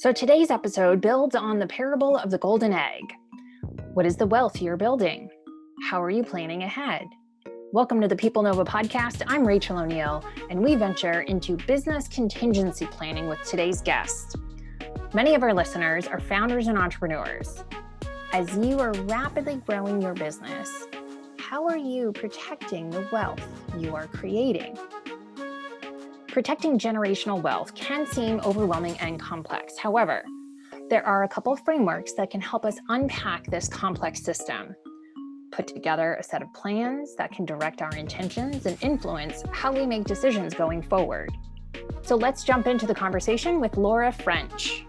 So today's episode builds on the parable of the golden egg. What is the wealth you're building? How are you planning ahead? Welcome to the PeopleNova Podcast. I'm Rachel O'Neill, and we venture into business contingency planning with today's guest. Many of our listeners are founders and entrepreneurs. As you are rapidly growing your business, how are you protecting the wealth you are creating? Protecting generational wealth can seem overwhelming and complex. However, there are a couple of frameworks that can help us unpack this complex system, put together a set of plans that can direct our intentions and influence how we make decisions going forward. So let's jump into the conversation with Laura French.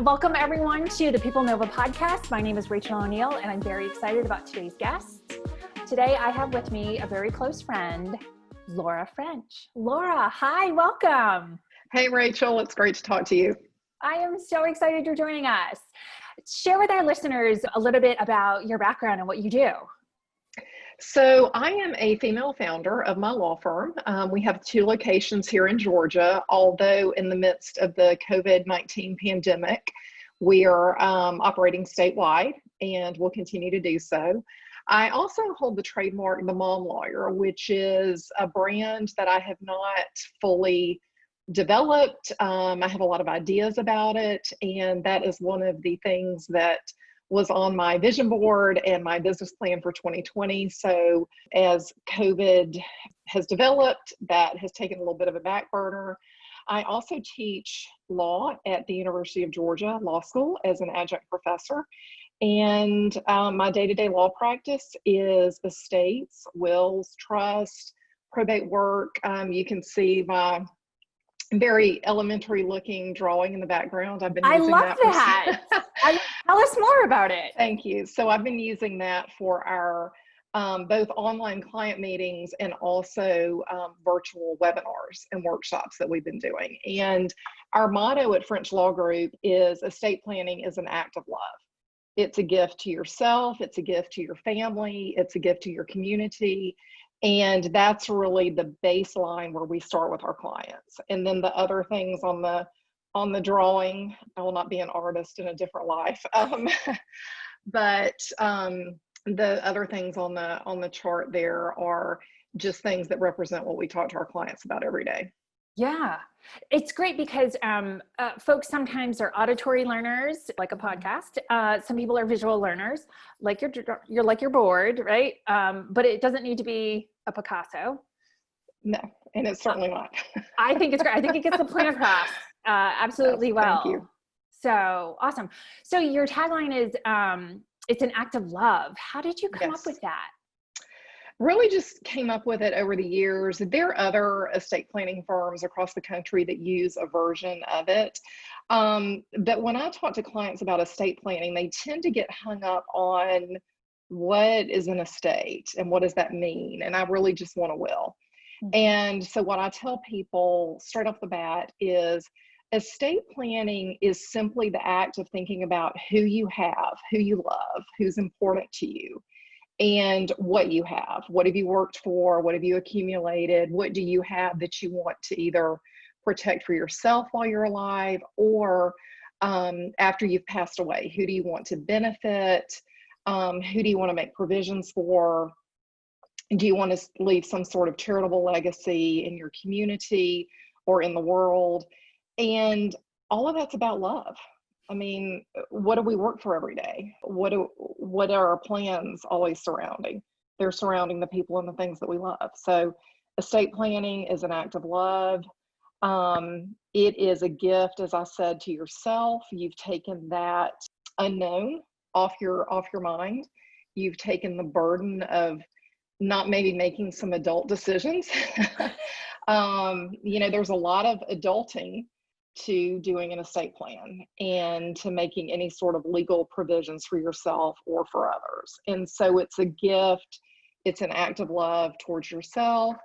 Welcome everyone to the PeopleNova Podcast. My name is Rachel O'Neill, and I'm very excited about today's guest. Today I have with me a very close friend, Laura French. Laura, hi, welcome. Hey, Rachel, it's great to talk to you. I am so excited you're joining us. Share with our listeners a little bit about your background and what you do. So I am a female founder of my law firm. We have 2 locations here in Georgia, although in the midst of the COVID-19 pandemic, we are operating statewide and will continue to do so. I also hold the trademark The Mom Lawyer, which is a brand that I have not fully developed. I have a lot of ideas about it, and that is one of the things that was on my vision board and my business plan for 2020. So as COVID has developed, that has taken a little bit of a back burner. I also teach law at the University of Georgia Law School as an adjunct professor. And my day-to-day law practice is estates, wills, trust, probate work. You can see my very elementary looking drawing in the background. I've been using that. Tell us more about it. Thank you. So I've been using that for our both online client meetings and also virtual webinars and workshops that we've been doing. And our motto at French Law Group is estate planning is an act of love. It's a gift to yourself, it's a gift to your family, it's a gift to your community. And that's really the baseline where we start with our clients. And then the other things on the drawing, I will not be an artist in a different life. But the other things on the chart there are just things that represent what we talk to our clients about every day. Yeah, it's great because folks sometimes are auditory learners, like a podcast. Some people are visual learners, like you're like your board, right? But it doesn't need to be a Picasso. No, and it's certainly not. I think it's great. I think it gets the point across absolutely well. Thank you. So awesome. So your tagline is it's an act of love. How did you come up with that? Really just came up with it over the years. There are other estate planning firms across the country that use a version of it. But when I talk to clients about estate planning, they tend to get hung up on what is an estate and what does that mean? And I really just want a will. Mm-hmm. And so what I tell people straight off the bat is estate planning is simply the act of thinking about who you have, who you love, who's important to you, and what you have. What have you worked for? What have you accumulated? What do you have that you want to either protect for yourself while you're alive or after you've passed away? Who do you want to benefit? Who do you want to make provisions for? Do you want to leave some sort of charitable legacy in your community or in the world? And all of that's about love. I mean, what do we work for every day? What are our plans always surrounding? They're surrounding the people and the things that we love. So estate planning is an act of love. It is a gift, as I said, to yourself. You've taken that unknown off your mind. You've taken the burden of not maybe making some adult decisions. There's a lot of adulting to doing an estate plan and to making any sort of legal provisions for yourself or for others. And so it's a gift, it's an act of love towards yourself,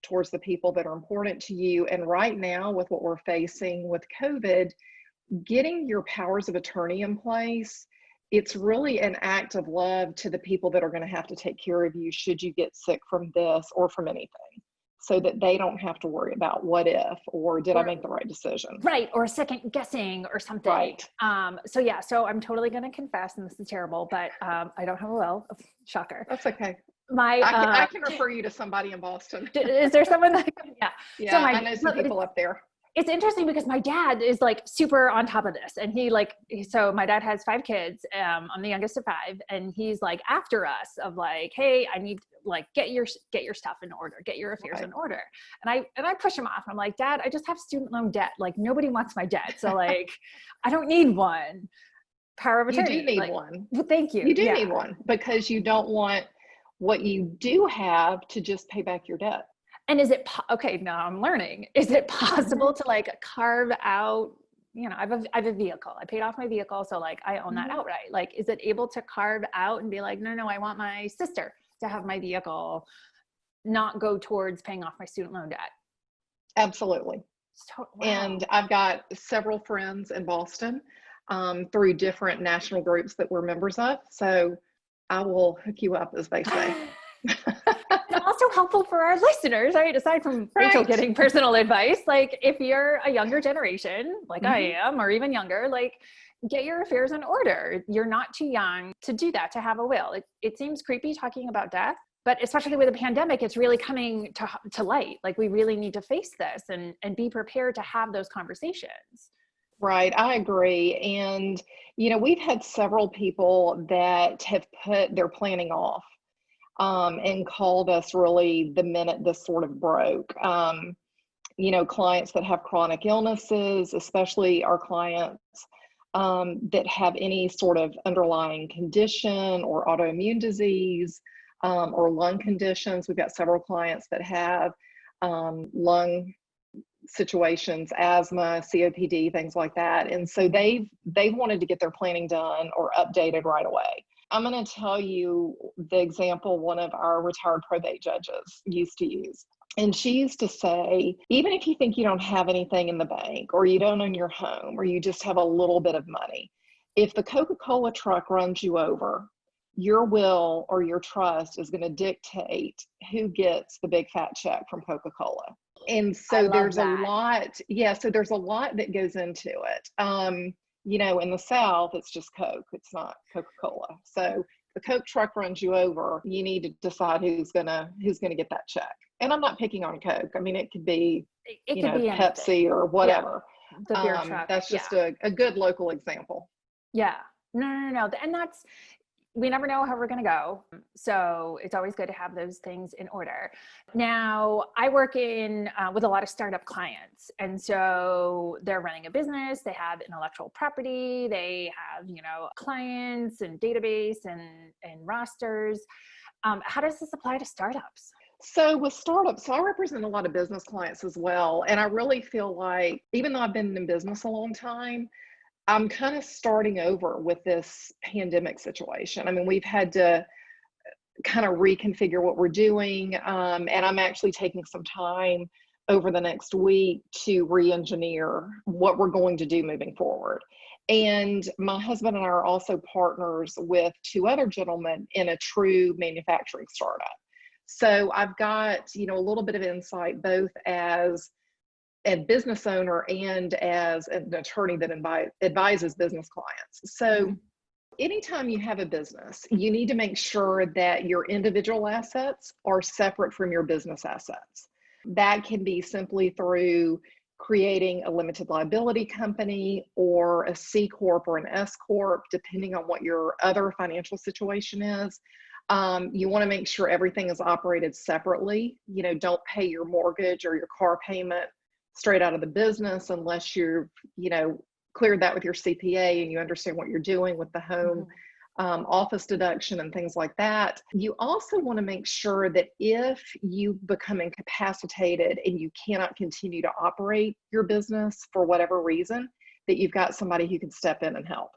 towards the people that are important to you. And right now, with what we're facing with COVID, getting your powers of attorney in place, it's really an act of love to the people that are going to have to take care of you should you get sick from this or from anything. so that they don't have to worry about what if, or did I make the right decision? Right. Or second guessing or something. Right. So I'm totally going to confess, and this is terrible, but I don't have a will. Shocker. That's okay. I can refer you to somebody in Boston. Is there someone that, yeah. Yeah, so I know some people up there. It's interesting because my dad is like super on top of this, and so my dad has 5 kids. I'm the youngest of 5, and he's like after us of like, hey, I need like get your stuff in order, get your affairs in order. And I push him off. I'm like, Dad, I just have student loan debt. Like nobody wants my debt, so like I don't need one. Power of attorney. You do need one. Well, thank you. You do need one because you don't want what you do have to just pay back your debt. And is it, okay, now I'm learning, is it possible to like carve out, I have a vehicle, I paid off my vehicle. So like I own that outright. Like, is it able to carve out and be like, no, I want my sister to have my vehicle, not go towards paying off my student loan debt? Absolutely. Wow. And I've got several friends in Boston through different national groups that we're members of. So I will hook you up, as they say. It's also helpful for our listeners, right? Aside from Rachel getting personal advice, like if you're a younger generation, like I am, or even younger, like get your affairs in order. You're not too young to do that, to have a will. It seems creepy talking about death, but especially with the pandemic, it's really coming to light. Like we really need to face this and be prepared to have those conversations. Right. I agree. And, we've had several people that have put their planning off and called us really the minute this sort of broke. Clients that have chronic illnesses, especially our clients that have any sort of underlying condition or autoimmune disease or lung conditions. We've got several clients that have lung situations, asthma, COPD, things like that. And so they've wanted to get their planning done or updated right away. I'm going to tell you the example one of our retired probate judges used to use. And she used to say, even if you think you don't have anything in the bank, or you don't own your home, or you just have a little bit of money, if the Coca-Cola truck runs you over, your will or your trust is going to dictate who gets the big fat check from Coca-Cola. And so there's a lot that goes into it. In the South, it's just Coke. It's not Coca-Cola. So the Coke truck runs you over, you need to decide who's gonna get that check. And I'm not picking on Coke. I mean, it could be, be Pepsi anything, or whatever. Yeah, the beer truck. That's just a good local example. Yeah. No. And we never know how we're going to go. So it's always good to have those things in order. Now, I work with a lot of startup clients. And so they're running a business, they have intellectual property, they have, clients and database and rosters. How does this apply to startups? So with startups, I represent a lot of business clients as well. And I really feel like, even though I've been in business a long time, I'm kind of starting over with this pandemic situation. I mean, we've had to kind of reconfigure what we're doing. And I'm actually taking some time over the next week to re-engineer what we're going to do moving forward. And my husband and I are also partners with 2 other gentlemen in a true manufacturing startup. So I've got, a little bit of insight, both as a business owner and as an attorney that advises business clients. So anytime you have a business, you need to make sure that your individual assets are separate from your business assets. That can be simply through creating a limited liability company or a C Corp or an S Corp, depending on what your other financial situation is. You want to make sure everything is operated separately. Don't pay your mortgage or your car payment straight out of the business unless you've, cleared that with your CPA and you understand what you're doing with the home office deduction and things like that. You also want to make sure that if you become incapacitated and you cannot continue to operate your business for whatever reason, that you've got somebody who can step in and help.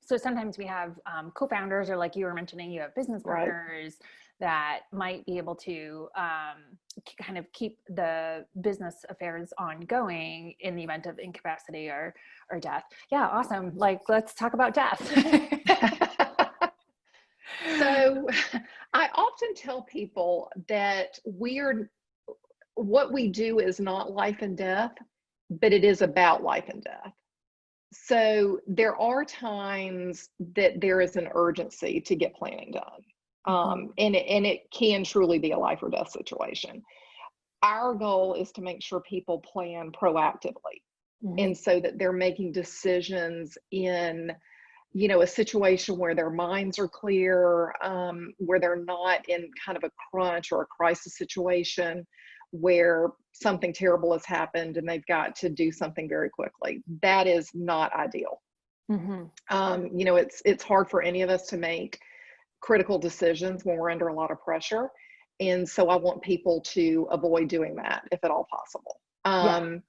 So sometimes we have co-founders, or like you were mentioning, you have business partners that might be able to kind of keep the business affairs ongoing in the event of incapacity or death. Yeah, awesome. Like, let's talk about death. So I often tell people that we're what we do is not life and death, but it is about life and death. So there are times that there is an urgency to get planning done. And it can truly be a life or death situation. Our goal is to make sure people plan proactively. And so that they're making decisions in, a situation where their minds are clear, where they're not in kind of a crunch or a crisis situation where something terrible has happened and they've got to do something very quickly. That is not ideal. It's hard for any of us to make critical decisions when we're under a lot of pressure. And so I want people to avoid doing that if at all possible. And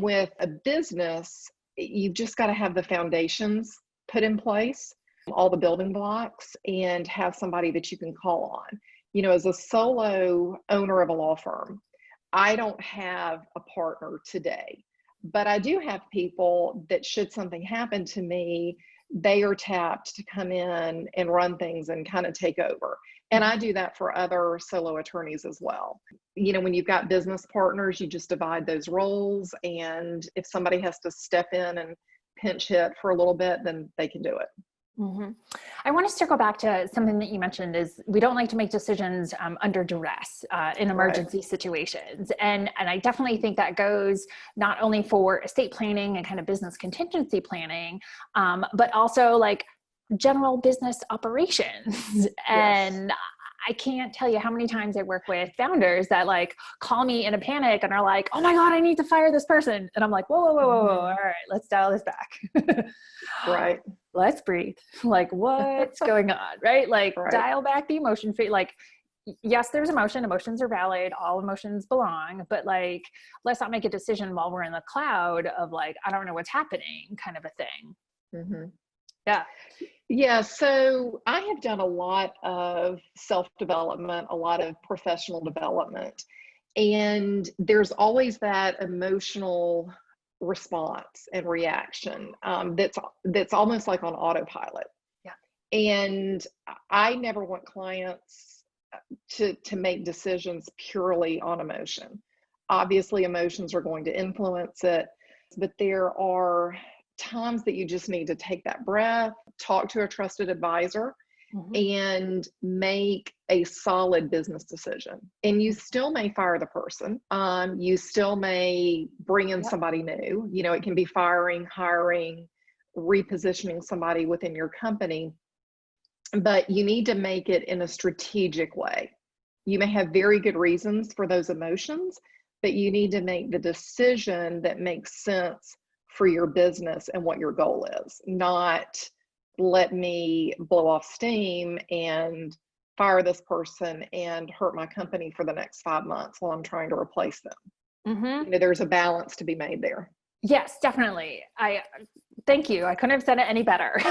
with a business, you've just got to have the foundations put in place, all the building blocks, and have somebody that you can call on. As a solo owner of a law firm, I don't have a partner today, but I do have people that should something happen to me, they are tapped to come in and run things and kind of take over. And I do that for other solo attorneys as well. When you've got business partners, you just divide those roles. And if somebody has to step in and pinch hit for a little bit, then they can do it. I want to circle back to something that you mentioned is we don't like to make decisions under duress in emergency situations. And I definitely think that goes not only for estate planning and kind of business contingency planning, but also like general business operations. And I can't tell you how many times I work with founders that like call me in a panic and are like, oh my God, I need to fire this person. And I'm like, whoa. All right, let's dial this back. Right. Let's breathe. Like what's going on? Right. Like dial back the emotion. Like, yes, there's emotion. Emotions are valid. All emotions belong, but like, let's not make a decision while we're in the cloud of like, I don't know what's happening kind of a thing. Yeah. So I have done a lot of self-development, a lot of professional development, and there's always that emotional response and reaction that's almost like on autopilot. And I never want clients to make decisions purely on emotion. Obviously, emotions are going to influence it, but there are times that you just need to take that breath, talk to a trusted advisor, and make a solid business decision. And you still may fire the person. You still may bring in somebody new. It can be firing, hiring, repositioning somebody within your company, but you need to make it in a strategic way. You may have very good reasons for those emotions, but you need to make the decision that makes sense for your business and what your goal is, not let me blow off steam and fire this person and hurt my company for the next 5 months while I'm trying to replace them. There's a balance to be made there. Yes, definitely. Thank you. I couldn't have said it any better.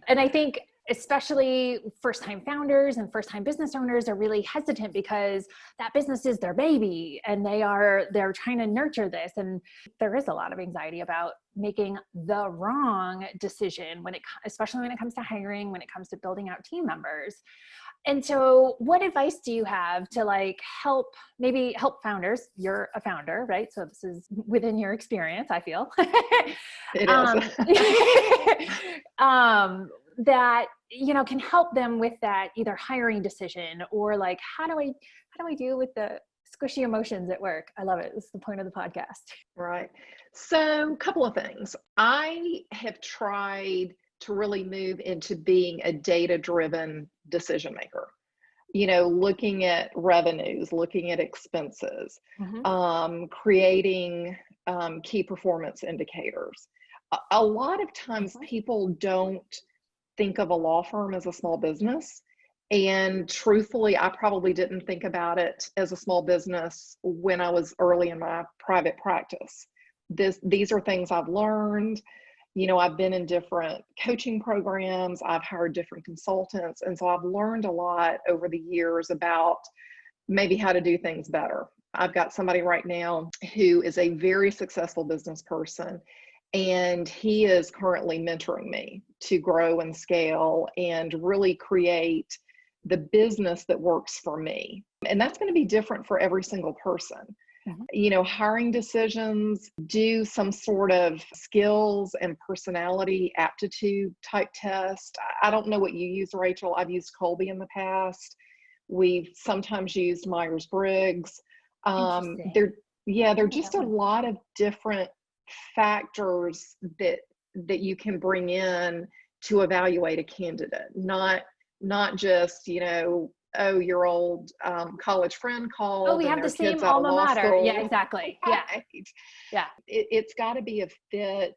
And I think especially first-time founders and first-time business owners are really hesitant because that business is their baby and they're trying to nurture this. And there is a lot of anxiety about making the wrong decision especially when it comes to hiring, when it comes to building out team members. And so what advice do you have to help founders? You're a founder, right? So this is within your experience, I feel. It is. That, can help them with that either hiring decision or how do I deal with the squishy emotions at work? I love it. This is the point of the podcast. Right. So a couple of things. I have tried to really move into being a data-driven decision maker, looking at revenues, looking at expenses, creating key performance indicators. A lot of times people don't think of a law firm as a small business. And truthfully, I probably didn't think about it as a small business when I was early in my private practice. These are things I've learned. I've been in different coaching programs. I've hired different consultants. And so I've learned a lot over the years about maybe how to do things better. I've got somebody right now who is a very successful business person, and he is currently mentoring me to grow and scale and really create the business that works for me. And that's going to be different for every single person. Hiring decisions, do some sort of skills and personality aptitude type test. I don't know what you use, Rachel. I've used Colby in the past. We've sometimes used Myers-Briggs. There are just a lot of different factors that you can bring in to evaluate a candidate, not just, your old college friend called. Oh, we have the same alma mater. Yeah, exactly. Yeah. Right. Yeah. It's got to be a fit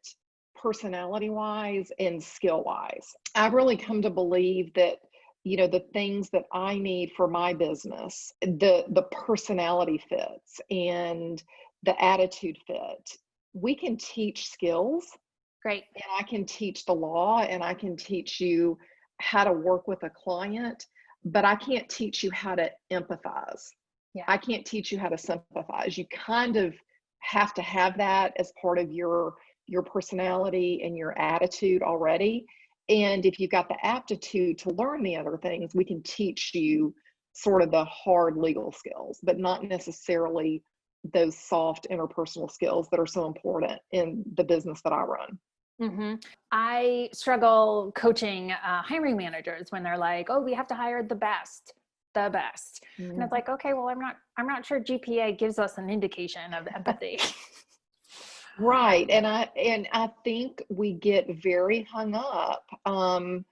personality wise and skill wise. I've really come to believe that, the things that I need for my business, the personality fits and the attitude fit. We can teach skills. Great. And I can teach the law, and I can teach you how to work with a client, but I can't teach you how to empathize. Yeah. I can't teach you how to sympathize. You kind of have to have that as part of your personality and your attitude already. And if you've got the aptitude to learn the other things, we can teach you sort of the hard legal skills, but not necessarily those soft interpersonal skills that are so important in the business that I run. Mm-hmm. I struggle coaching hiring managers when they're like, "Oh, we have to hire the best." Mm-hmm. And it's like, okay, well, I'm not sure GPA gives us an indication of empathy. Right. And I think we get very hung up on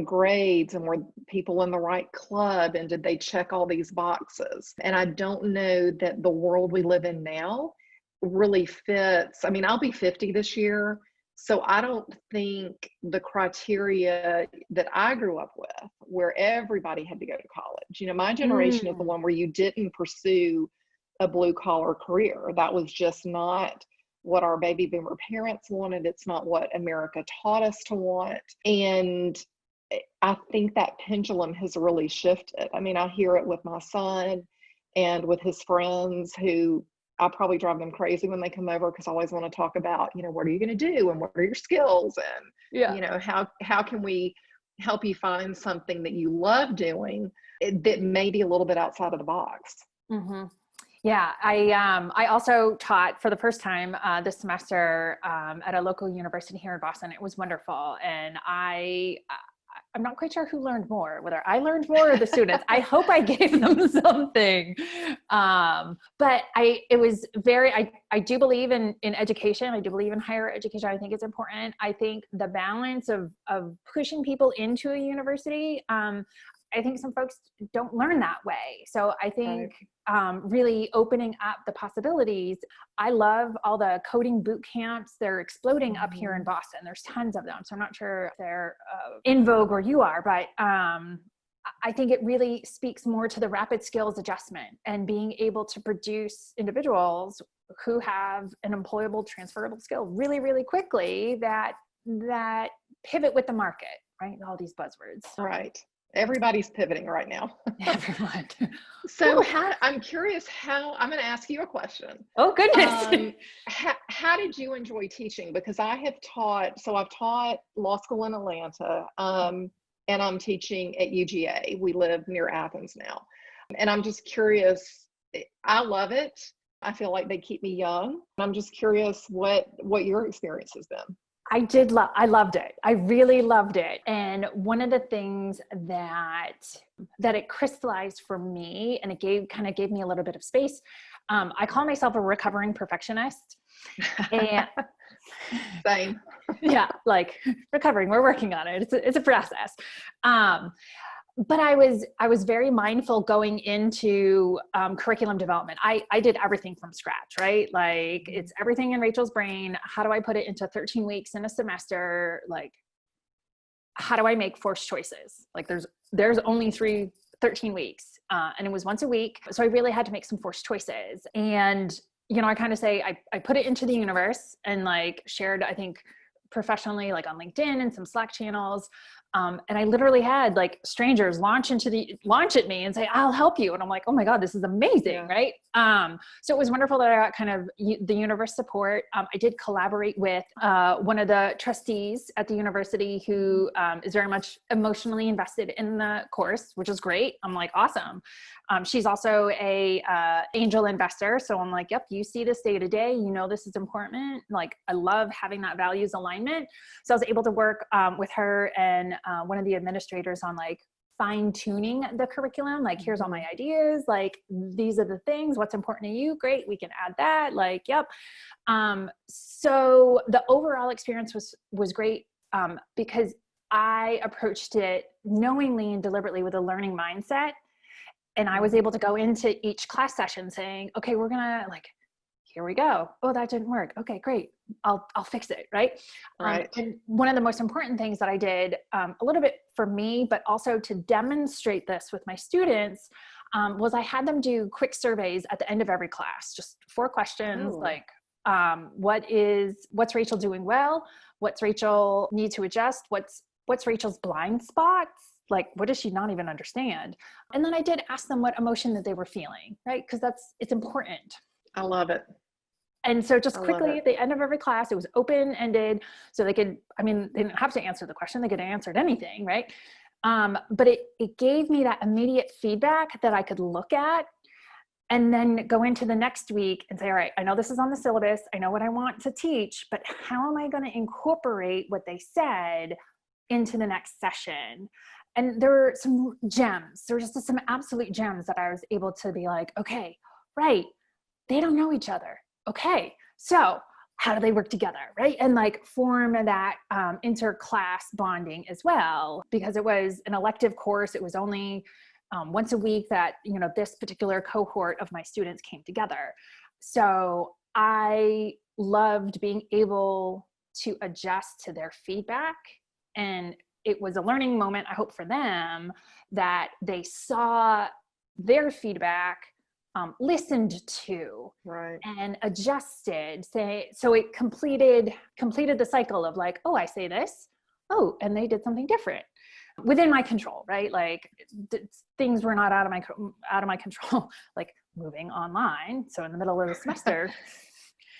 grades, and were people in the right club, and did they check all these boxes? And I don't know that the world we live in now really fits. I mean, I'll be 50 this year, so I don't think the criteria that I grew up with, where everybody had to go to college. My generation is the one where you didn't pursue a blue collar career. That was just not what our baby boomer parents wanted. It's not what America taught us to want. And I think that pendulum has really shifted. I mean, I hear it with my son and with his friends, who I probably drive them crazy when they come over, because I always want to talk about, what are you going to do, and what are your skills, and how can we help you find something that you love doing that may be a little bit outside of the box. Mm-hmm. Yeah, I also taught for the first time this semester at a local university here in Boston. It was wonderful, and I'm not quite sure who learned more, whether I learned more or the students. I hope I gave them something. But I do believe in education. I do believe in higher education. I think it's important. I think the balance of pushing people into a university, I think some folks don't learn that way. So I think really opening up the possibilities. I love all the coding boot camps. They're exploding up here in Boston. There's tons of them. So I'm not sure if they're in vogue where you are, but I think it really speaks more to the rapid skills adjustment and being able to produce individuals who have an employable, transferable skill really, really quickly that pivot with the market, right? All these buzzwords. Right. Everybody's pivoting right now. Everyone. So I'm curious I'm going to ask you a question. Oh, goodness. How did you enjoy teaching? Because I've taught law school in Atlanta, and I'm teaching at UGA. We live near Athens now. And I'm just curious. I love it. I feel like they keep me young. I'm just curious what your experience has been. I loved it. I really loved it. And one of the things that it crystallized for me, and it gave me a little bit of space. I call myself a recovering perfectionist. And same. Yeah, like recovering, we're working on it. It's a process. But I was very mindful going into curriculum development. I did everything from scratch, right? Like it's everything in Rachel's brain. How do I put it into 13 weeks in a semester? Like, how do I make forced choices? Like there's only 13 weeks, and it was once a week. So I really had to make some forced choices. And, I kind of say, I put it into the universe and like shared, I think, professionally, like on LinkedIn and some Slack channels. And I literally had like strangers launch at me and say, I'll help you. And I'm like, oh my God, this is amazing. Yeah. Right. So it was wonderful that I got kind of the universe support. I did collaborate with one of the trustees at the university who is very much emotionally invested in the course, which is great. I'm like, awesome. She's also a angel investor. So I'm like, yep, you see this day to day, you know, this is important. Like, I love having that values alignment. So I was able to work with her and one of the administrators on like fine tuning the curriculum. Like, here's all my ideas. Like, these are the things, what's important to you. Great. We can add that. Like, yep. So the overall experience was great because I approached it knowingly and deliberately with a learning mindset. And I was able to go into each class session saying, okay, we're going to like, here we go. Oh, that didn't work. Okay, great. I'll fix it. Right. Right. And one of the most important things that I did a little bit for me, but also to demonstrate this with my students, was I had them do quick surveys at the end of every class, just 4 questions. Ooh. Like, what's Rachel doing well? What's Rachel need to adjust? What's Rachel's blind spots? Like, what does she not even understand? And then I did ask them what emotion that they were feeling, right? Because it's important. I love it. And so just quickly at the end of every class, it was open-ended. So they didn't have to answer the question. They could have answered anything, right? But it gave me that immediate feedback that I could look at and then go into the next week and say, all right, I know this is on the syllabus. I know what I want to teach, but how am I going to incorporate what they said into the next session? And there were some gems. There were just some absolute gems that I was able to be like, okay, right. They don't know each other. Okay. So how do they work together? Right. And like form that inter-class bonding as well, because it was an elective course. It was only once a week that, you know, this particular cohort of my students came together. So I loved being able to adjust to their feedback, and it was a learning moment, I hope, for them, that they saw their feedback, listened to, Right. and adjusted. So it completed the cycle of like, oh, I say this, oh, and they did something different within my control, right? Like things were not out of my control, like moving online. So in the middle of the semester.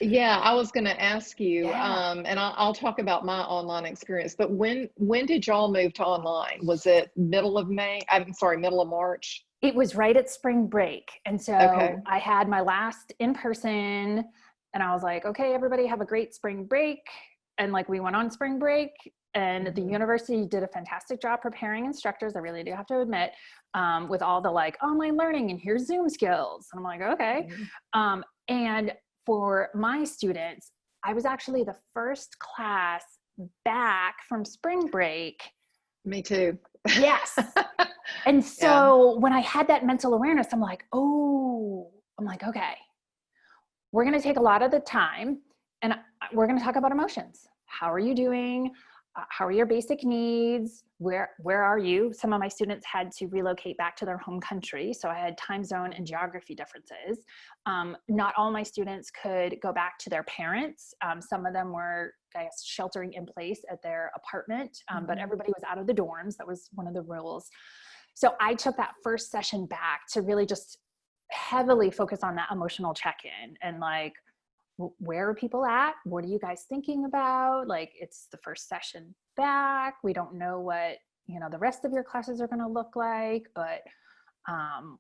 Yeah, I was going to ask you, Yeah. and I'll talk about my online experience, but when did y'all move to online? Was it middle of March? It was right at spring break. And so Okay. I had my last in-person, and I was like, okay, everybody have a great spring break. And like, we went on spring break, and the university did a fantastic job preparing instructors. I really do have to admit, with all the like online learning and here's Zoom skills. And I'm like, okay. And for my students, I was actually the first class back from spring break. Me too. Yes. And so when I had that mental awareness, I'm like, okay, we're going to take a lot of the time and we're going to talk about emotions. How are you doing? How are your basic needs? Where are you? Some of my students had to relocate back to their home country. So I had time zone and geography differences. Not all my students could go back to their parents. Some of them were, I guess, sheltering in place at their apartment, but everybody was out of the dorms. That was one of the rules. So I took that first session back to really just heavily focus on that emotional check-in and like, where are people at? What are you guys thinking about? Like, it's the first session back. We don't know what, you know, the rest of your classes are going to look like, but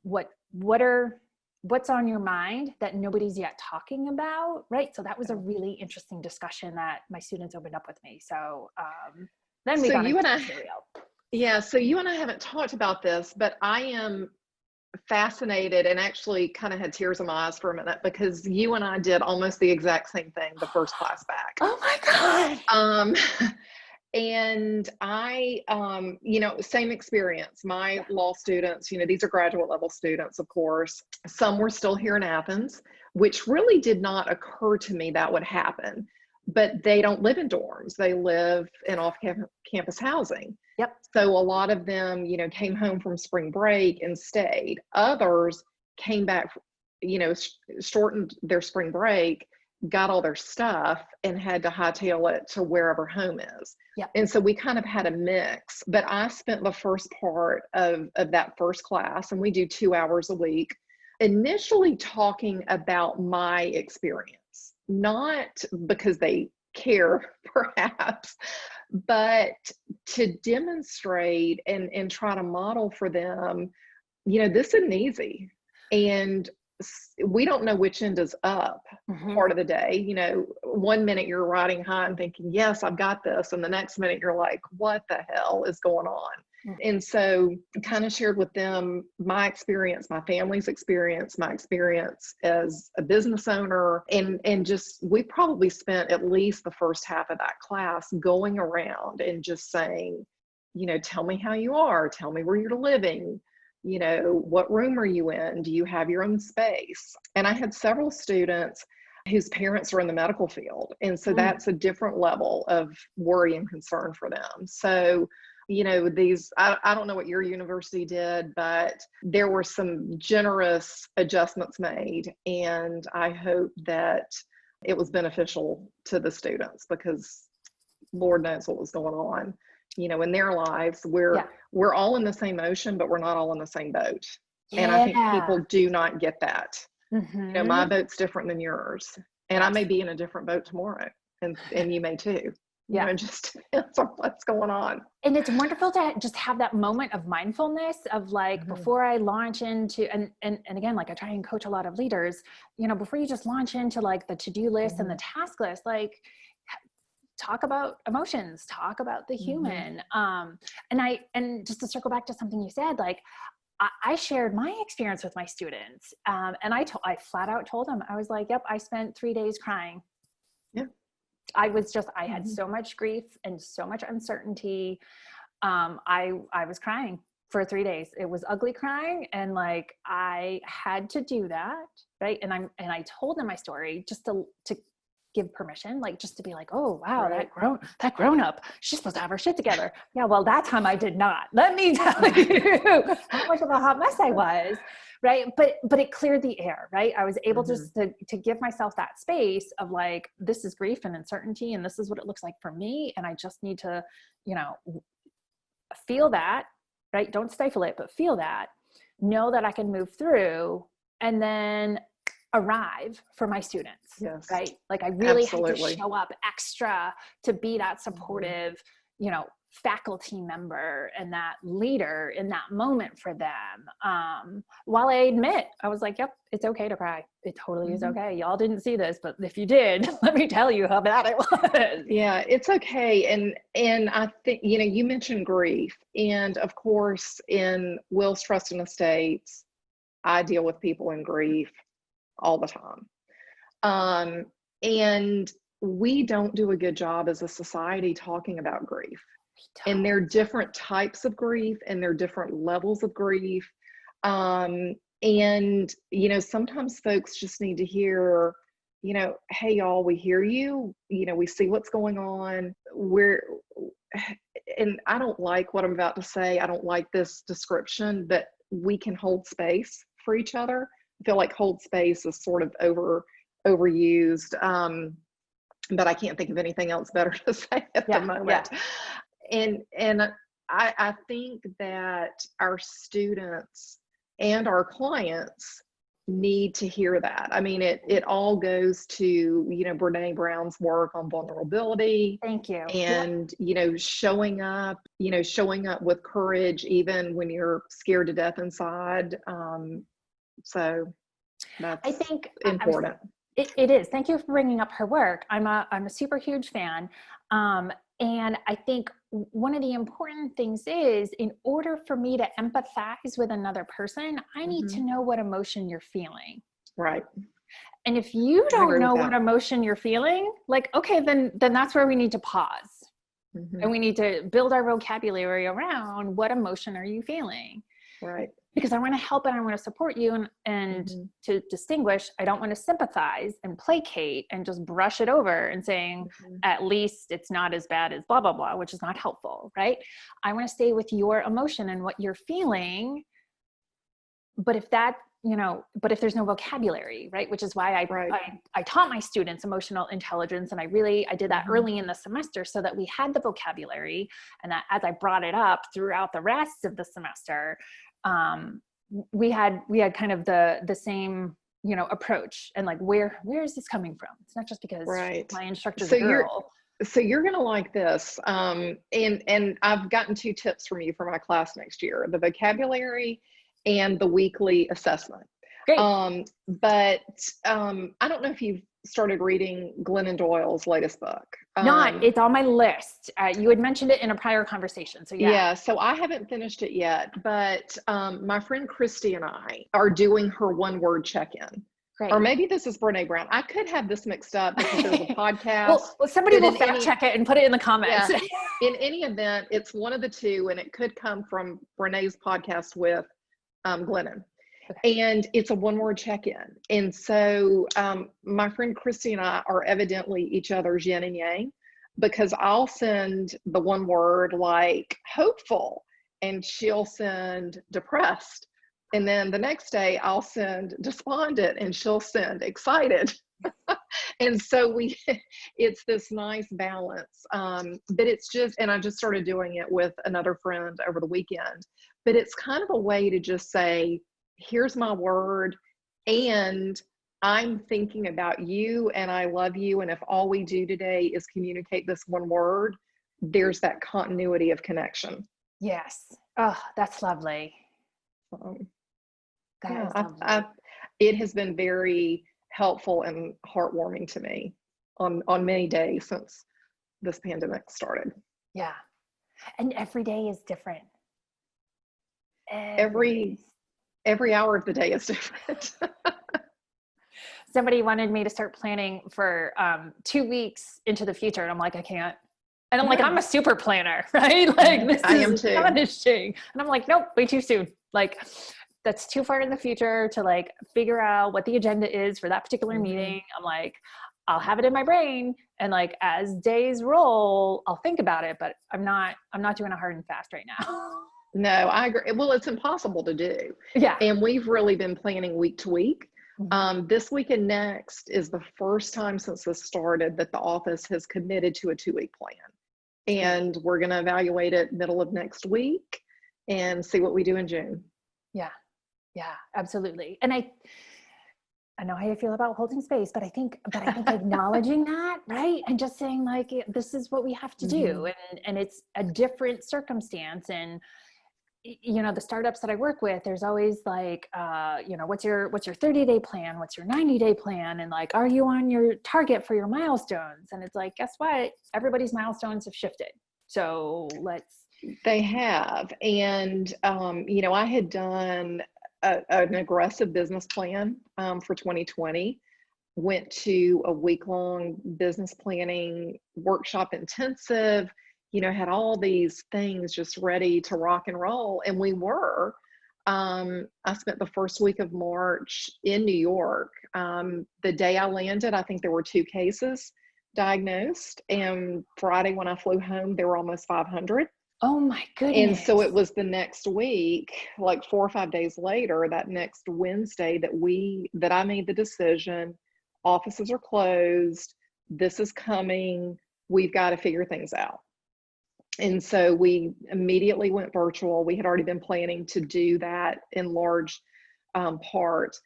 what's on your mind that nobody's yet talking about, right? So that was a really interesting discussion that my students opened up with me. So then we got into material. Yeah, so you and I haven't talked about this, but I am fascinated and actually kind of had tears in my eyes for a minute because you and I did almost the exact same thing the first class back. Oh my God. And I, same experience. My law students, these are graduate level students, of course. Some were still here in Athens, which really did not occur to me that would happen. But they don't live in dorms. They live in off-campus housing. Yep. So a lot of them, came home from spring break and stayed. Others came back, shortened their spring break, got all their stuff and had to hightail it to wherever home is. Yep. And so we kind of had a mix, but I spent the first part of that first class, and we do 2 hours a week, initially talking about my experience, not because they care perhaps, but to demonstrate and try to model for them, this isn't easy. And we don't know which end is up part of the day. 1 minute you're riding high and thinking, yes, I've got this. And the next minute you're like, what the hell is going on? And so kind of shared with them my experience, my family's experience, my experience as a business owner. And just, we probably spent at least the first half of that class going around and just saying, tell me how you are, tell me where you're living. What room are you in? Do you have your own space? And I had several students whose parents are in the medical field. And so that's a different level of worry and concern for them. So, I don't know what your university did, but there were some generous adjustments made. And I hope that it was beneficial to the students, because Lord knows what was going on, in their lives. We're all in the same ocean, but we're not all in the same boat. And I think people do not get that. My boat's different than yours, and I may be in a different boat tomorrow, and you may too. It just depends on what's going on. And it's wonderful to just have that moment of mindfulness of like, before I launch into, and again, like I try and coach a lot of leaders, before you just launch into like the to-do list and the task list, like talk about emotions, talk about the human. And just to circle back to something you said, like I shared my experience with my students. And I flat out told them, I was like, yep, I spent 3 days crying. Yeah. I had so much grief and so much uncertainty. I was crying for 3 days. It was ugly crying. And like, I had to do that. Right. And I told them my story just to give permission, like just to be like, oh, wow, that grown up, she's supposed to have her shit together. Yeah. Well, that time I did not. Let me tell you how much of a hot mess I was. Right. But it cleared the air, right? I was able just to give myself that space of like, this is grief and uncertainty, and this is what it looks like for me. And I just need to, feel that, right? Don't stifle it, but feel that, know that I can move through, and then arrive for my students. Yes. Right. Like I really had to show up extra to be that supportive, faculty member and that leader in that moment for them. While I admit, I was like, yep, it's okay to cry. It totally is okay. Y'all didn't see this, but if you did, let me tell you how bad it was. Yeah, it's okay. And I think, you mentioned grief, and of course in wills, trust, and estates, I deal with people in grief all the time. And we don't do a good job as a society talking about grief. And there are different types of grief, and there are different levels of grief. And, sometimes folks just need to hear, hey, y'all, we hear you, we see what's going on. And I don't like what I'm about to say. I don't like this description, but we can hold space for each other. I feel like hold space is sort of overused. But I can't think of anything else better to say at the moment. Yeah. And I think that our students and our clients need to hear that. I mean, it all goes to, Brené Brown's work on vulnerability. Thank you. And, showing up with courage, even when you're scared to death inside. So that's, I think, important. It is. Thank you for bringing up her work. I'm a super huge fan. And I think one of the important things is, in order for me to empathize with another person, I need to know what emotion you're feeling. Right. And if you don't know what emotion you're feeling, like, okay, then that's where we need to pause. And we need to build our vocabulary around what emotion are you feeling? Right. Because I want to help and I want to support you, and to distinguish, I don't want to sympathize and placate and just brush it over and saying, at least it's not as bad as blah, blah, blah, which is not helpful, right? I want to stay with your emotion and what you're feeling. But if that but if there's no vocabulary, right, which is why Right. I taught my students emotional intelligence, and I did that early in the semester so that we had the vocabulary, and that as I brought it up throughout the rest of the semester, we had kind of the same approach, and like where is this coming from? It's not just because Right. my instructor's So a girl. you're going to like this. And I've gotten 2 tips from you for my class next year, the vocabulary and the weekly assessment. Great. But I don't know if you've started reading Glennon Doyle's latest book. It's on my list. You had mentioned it in a prior conversation. So yeah. So I haven't finished it yet, but my friend Christy and I are doing her one-word check-in. Great. Or maybe this is Brene Brown. I could have this mixed up because there's a podcast. well, somebody will fact check it and put it in the comments. Yeah, in any event, it's one of the two, and it could come from Brene's podcast with Glennon. Okay. And it's a one-word check-in. And so my friend Christy and I are evidently each other's yin and yang, because I'll send the one word like hopeful, and she'll send depressed. And then the next day I'll send despondent, and she'll send excited. And so it's this nice balance. But it's just, and I just started doing it with another friend over the weekend, but it's kind of a way to just say, here's my word, and I'm thinking about you, and I love you. And if all we do today is communicate this one word, there's that continuity of connection. Yes. Oh, that's lovely. It has been very helpful and heartwarming to me on many days since this pandemic started. Yeah. And every day is different. Every hour of the day is different. Somebody wanted me to start planning for 2 weeks into the future, and I'm like, I can't. And I'm like, I'm a super planner, right? Like, this is astonishing. And I'm like, nope, way too soon. Like, that's too far in the future to like figure out what the agenda is for that particular meeting. I'm like, I'll have it in my brain, and like as days roll, I'll think about it, but I'm not doing a hard and fast right now. No, I agree. Well, it's impossible to do. Yeah. And we've really been planning week to week. This week and next is the first time since this started that the office has committed to a 2-week plan. And we're going to evaluate it middle of next week and see what we do in June. Yeah. Yeah, absolutely. And I know how you feel about holding space, but I think acknowledging that, right? And just saying like, this is what we have to do. And it's a different circumstance. And, the startups that I work with, there's always like, what's your 30-day plan? What's your 90-day plan? And like, are you on your target for your milestones? And it's like, guess what? Everybody's milestones have shifted. So They have. And, I had done an aggressive business plan for 2020, went to a week-long business planning workshop intensive, had all these things just ready to rock and roll. And we were. I spent the first week of March in New York. The day I landed, I think there were 2 cases diagnosed. And Friday when I flew home, there were almost 500. Oh my goodness. And so it was the next week, like 4 or 5 days later, that next Wednesday that I made the decision, offices are closed, this is coming, we've got to figure things out. And so we immediately went virtual. We had already been planning to do that in large part,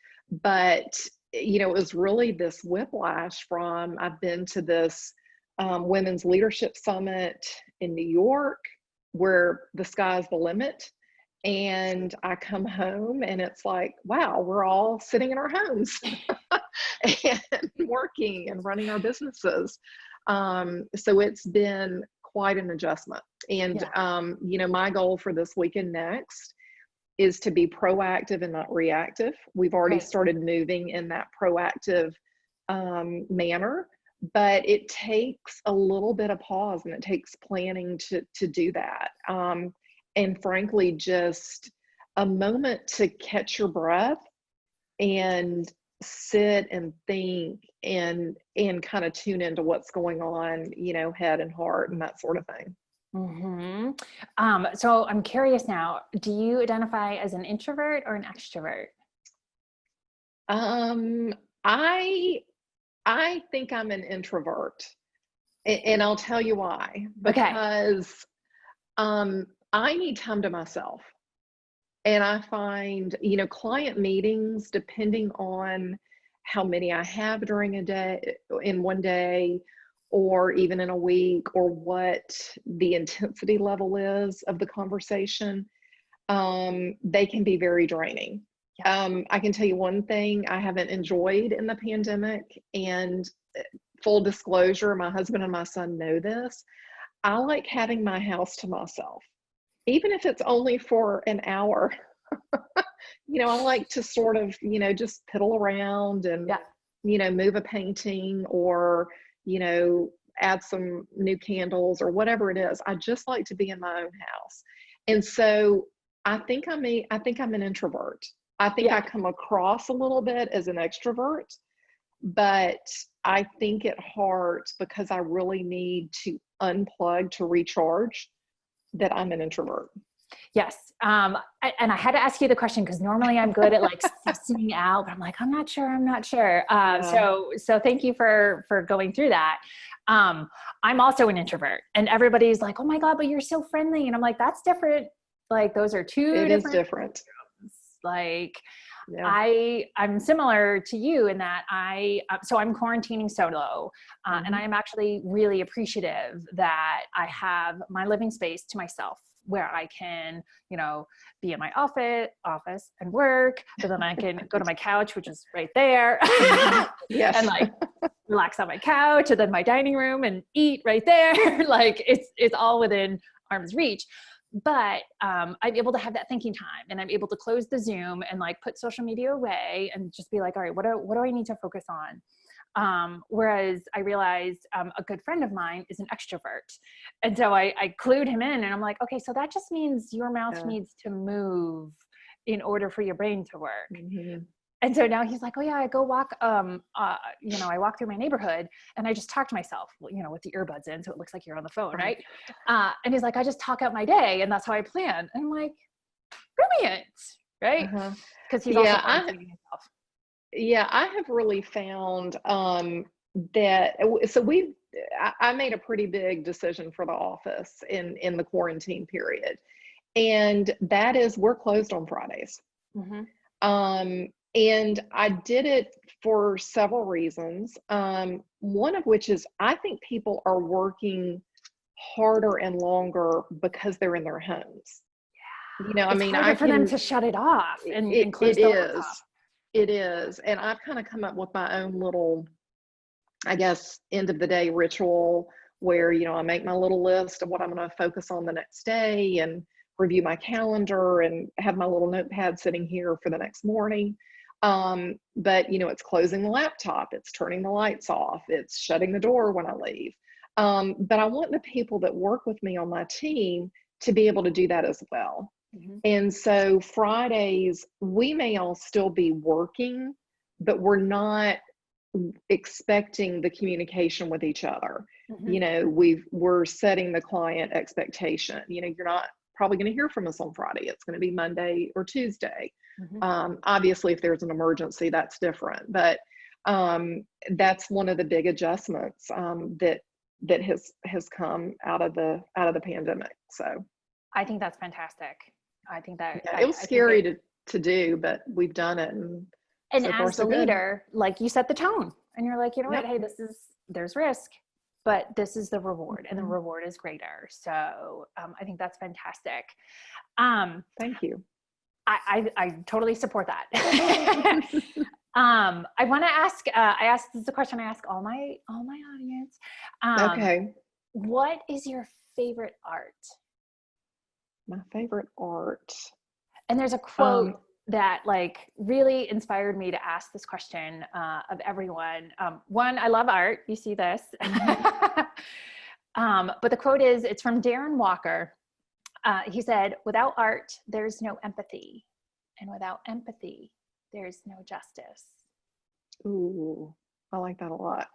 but it was really this whiplash from, I've been to this women's leadership summit in New York, where the sky's the limit. And I come home and it's like, wow, we're all sitting in our homes and working and running our businesses. So it's been quite an adjustment. And, my goal for this week and next is to be proactive and not reactive. We've already started moving in that proactive manner. But it takes a little bit of pause, and it takes planning to do that. And frankly, just a moment to catch your breath and sit and think and kind of tune into what's going on, head and heart and that sort of thing. So I'm curious now, do you identify as an introvert or an extrovert? Um, I I think I'm an introvert, and I'll tell you why. Okay. Because I need time to myself, and I find, client meetings, depending on how many I have during a day, in one day, or even in a week, or what the intensity level is of the conversation, they can be very draining. I can tell you one thing I haven't enjoyed in the pandemic, and full disclosure, my husband and my son know this. I like having my house to myself, even if it's only for an hour. I like to sort of, just piddle around and, Yeah. move a painting, or, add some new candles or whatever it is. I just like to be in my own house. And so I think I'm an introvert. I think Yeah. I come across a little bit as an extrovert, but I think at heart, because I really need to unplug to recharge, that I'm an introvert. Yes. And I had to ask you the question because normally I'm good at like sussing out, but I'm like, I'm not sure. I'm not sure. Yeah. So thank you for going through that. I'm also an introvert, and everybody's like, oh my God, but you're so friendly. And I'm like, that's different. Like those are two It is different different. things. Like Yeah. I'm similar to you in that so I'm quarantining solo, and I Mhm. am actually really appreciative that I have my living space to myself, where I can, be in my office and work, but then I can go to my couch, which is right there, Mhm. and Yes. like relax on my couch, and then my dining room and eat right there. Like it's all within arm's reach. But I'm able to have that thinking time, and I'm able to close the Zoom and like put social media away and just be like, all right, what do I need to focus on? Whereas I realized a good friend of mine is an extrovert. And so I clued him in, and I'm like, okay, so that just means your mouth Yeah. needs to move in order for your brain to work. Mhm. And so now he's like, oh yeah, I go walk, I walk through my neighborhood and I just talk to myself, with the earbuds in. So it looks like you're on the phone. Right. And he's like, I just talk out my day and that's how I plan. And I'm like, brilliant. Right. Uh-huh. Cause he's also Yeah, I quarantining himself. yeah, I have really found that so I made a pretty big decision for the office in the quarantine period. And that is, we're closed on Fridays. Mm-hmm. And I did it for several reasons. One of which is I think people are working harder and longer because they're in their homes. I It's mean, harder for them to shut it off and close it the is. laptop. It is. And I've kind of come up with my own little, I guess, end of the day ritual where, I make my little list of what I'm going to focus on the next day, and review my calendar, and have my little notepad sitting here for the next morning. But, it's closing the laptop, it's turning the lights off, it's shutting the door when I leave. But I want the people that work with me on my team to be able to do that as well. Mm-hmm. And so Fridays, we may all still be working, but we're not expecting the communication with each other. Mm-hmm. We're setting the client expectation. You're not probably going to hear from us on Friday. It's going to be Monday or Tuesday. Mm-hmm. Obviously, if there's an emergency, that's different. But that's one of the big adjustments that has come out of the pandemic. So I think that's fantastic. I think that yeah, it I was think scary to do, but we've done it, and and so far as so the good. leader, like you set the tone and you're like, you know what, Yep. hey, there's risk, but this is the reward, and the Mhm. reward is greater. So I think that's fantastic. Um, Thank you. I totally support that. I want to ask, this is a question I ask all my audience. Okay. What is your favorite art? My favorite art. And there's a quote Um, that like really inspired me to ask this question of everyone. One, I love art. You see this. mhm. But the quote is, it's from Darren Walker. He said, without art, there's no empathy. And without empathy, there's no justice. Ooh, I like that a lot.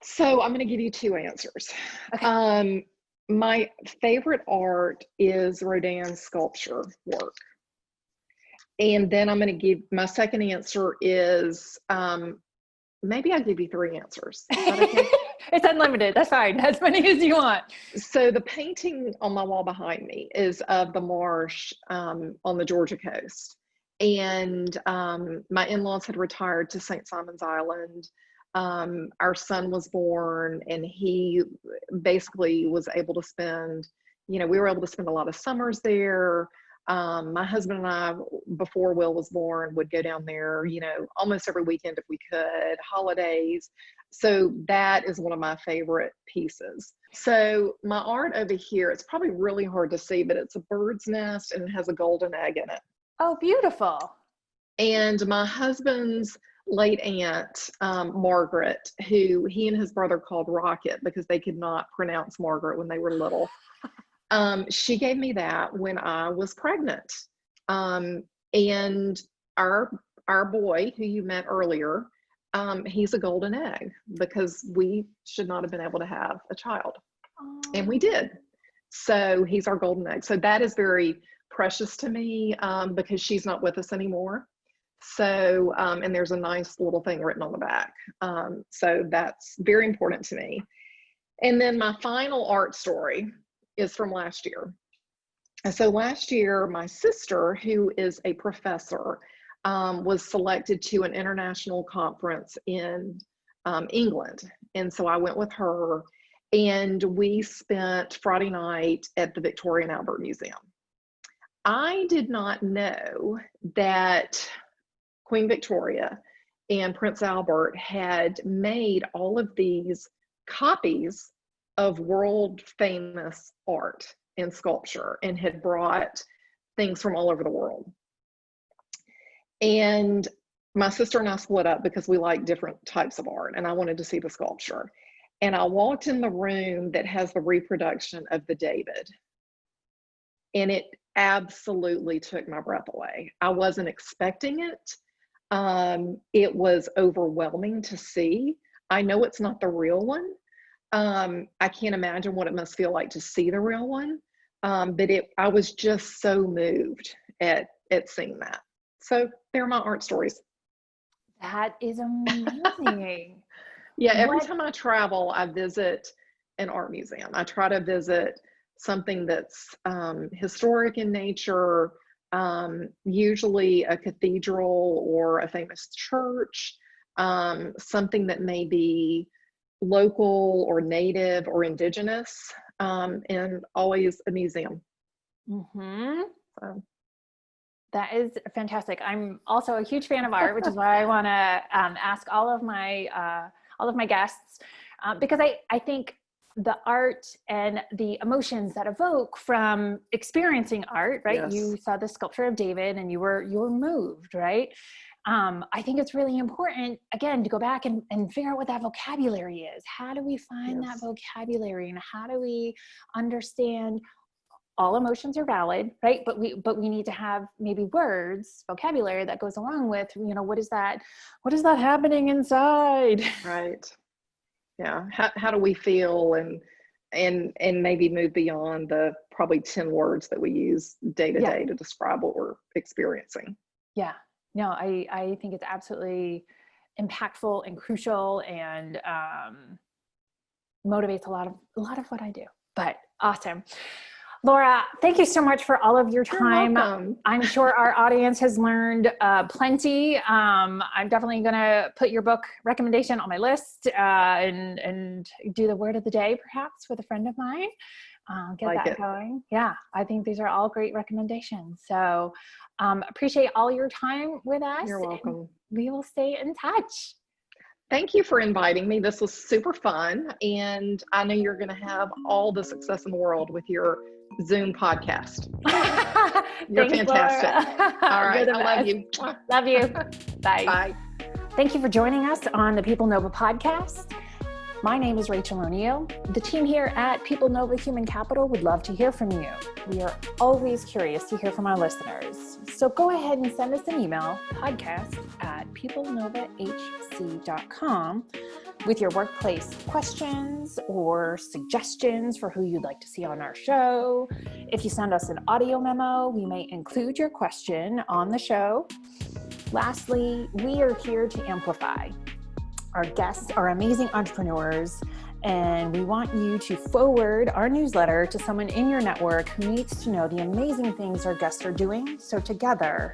So I'm going to give you two answers. Okay. My favorite art is Rodin's sculpture work. And then I'm going to give my second answer is maybe I'll give you three answers. Is that okay? It's unlimited. That's fine. As many as you want. So the painting on my wall behind me is of the marsh on the Georgia coast. And my in-laws had retired to St. Simon's Island. Our son was born, and he basically was able to spend, we were able to spend a lot of summers there. My husband and I, before Will was born, would go down there, almost every weekend if we could, holidays. So that is one of my favorite pieces. So my art over here, it's probably really hard to see, but it's a bird's nest and it has a golden egg in it. Oh, beautiful. And my husband's late aunt, Margaret, who he and his brother called Rocket because they could not pronounce Margaret when they were little. She gave me that when I was pregnant. And our boy, who you met earlier, he's a golden egg because we should not have been able to have a child. And we did. So he's our golden egg. So that is very precious to me because she's not with us anymore. So, and there's a nice little thing written on the back. So that's very important to me. And then my final art story is from last year. And so last year, my sister, who is a professor, was selected to an international conference in England. And so I went with her, and we spent Friday night at the Victoria and Albert Museum. I did not know that Queen Victoria and Prince Albert had made all of these copies of world famous art and sculpture and had brought things from all over the world. And my sister and I split up because we like different types of art, and I wanted to see the sculpture. And I walked in the room that has the reproduction of the David, and it absolutely took my breath away. I wasn't expecting it. It was overwhelming to see. I know it's not the real one. I can't imagine what it must feel like to see the real one. But I was just so moved at seeing that. So they're my art stories. That is amazing. Yeah, every time I travel, I visit an art museum. I try to visit something that's historic in nature, usually a cathedral or a famous church, something that may be local or native or indigenous, and always a museum. Mm-hmm. So. That is fantastic. I'm also a huge fan of art, which is why I want to ask all of my guests, because I think the art and the emotions that evoke from experiencing art, right? Yes. You saw the sculpture of David and you were moved, right? I think it's really important, again, to go back and figure out what that vocabulary is. How do we find that vocabulary, and how do we understand all emotions are valid, right? But we need to have maybe words, vocabulary that goes along with, what is that happening inside? Right. Yeah. How do we feel, and maybe move beyond the probably 10 words that we use day to day to describe what we're experiencing. Yeah. No, I think it's absolutely impactful and crucial, and motivates a lot of what I do. But awesome. Laura, thank you so much for all of your time. You're welcome. I'm sure our audience has learned plenty. I'm definitely going to put your book recommendation on my list, and do the word of the day perhaps with a friend of mine. Get that going. Yeah, I think these are all great recommendations. So appreciate all your time with us. You're welcome. We will stay in touch. Thank you for inviting me. This was super fun. And I know you're going to have all the success in the world with your Zoom podcast. You're Thanks, fantastic. Laura. All right. I love you. Love you. Bye. Bye. Thank you for joining us on the PeopleNova Podcast. My name is Rachel O'Neill. The team here at PeopleNova Human Capital would love to hear from you. We are always curious to hear from our listeners. So go ahead and send us an email, podcast@peoplenovahc.com, with your workplace questions or suggestions for who you'd like to see on our show. If you send us an audio memo, we may include your question on the show. Lastly, we are here to amplify. Our guests are amazing entrepreneurs, and we want you to forward our newsletter to someone in your network who needs to know the amazing things our guests are doing, so together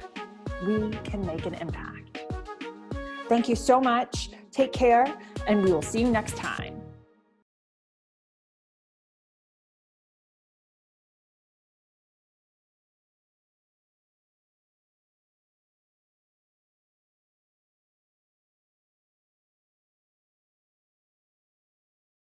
we can make an impact. Thank you so much. Take care, and we will see you next time.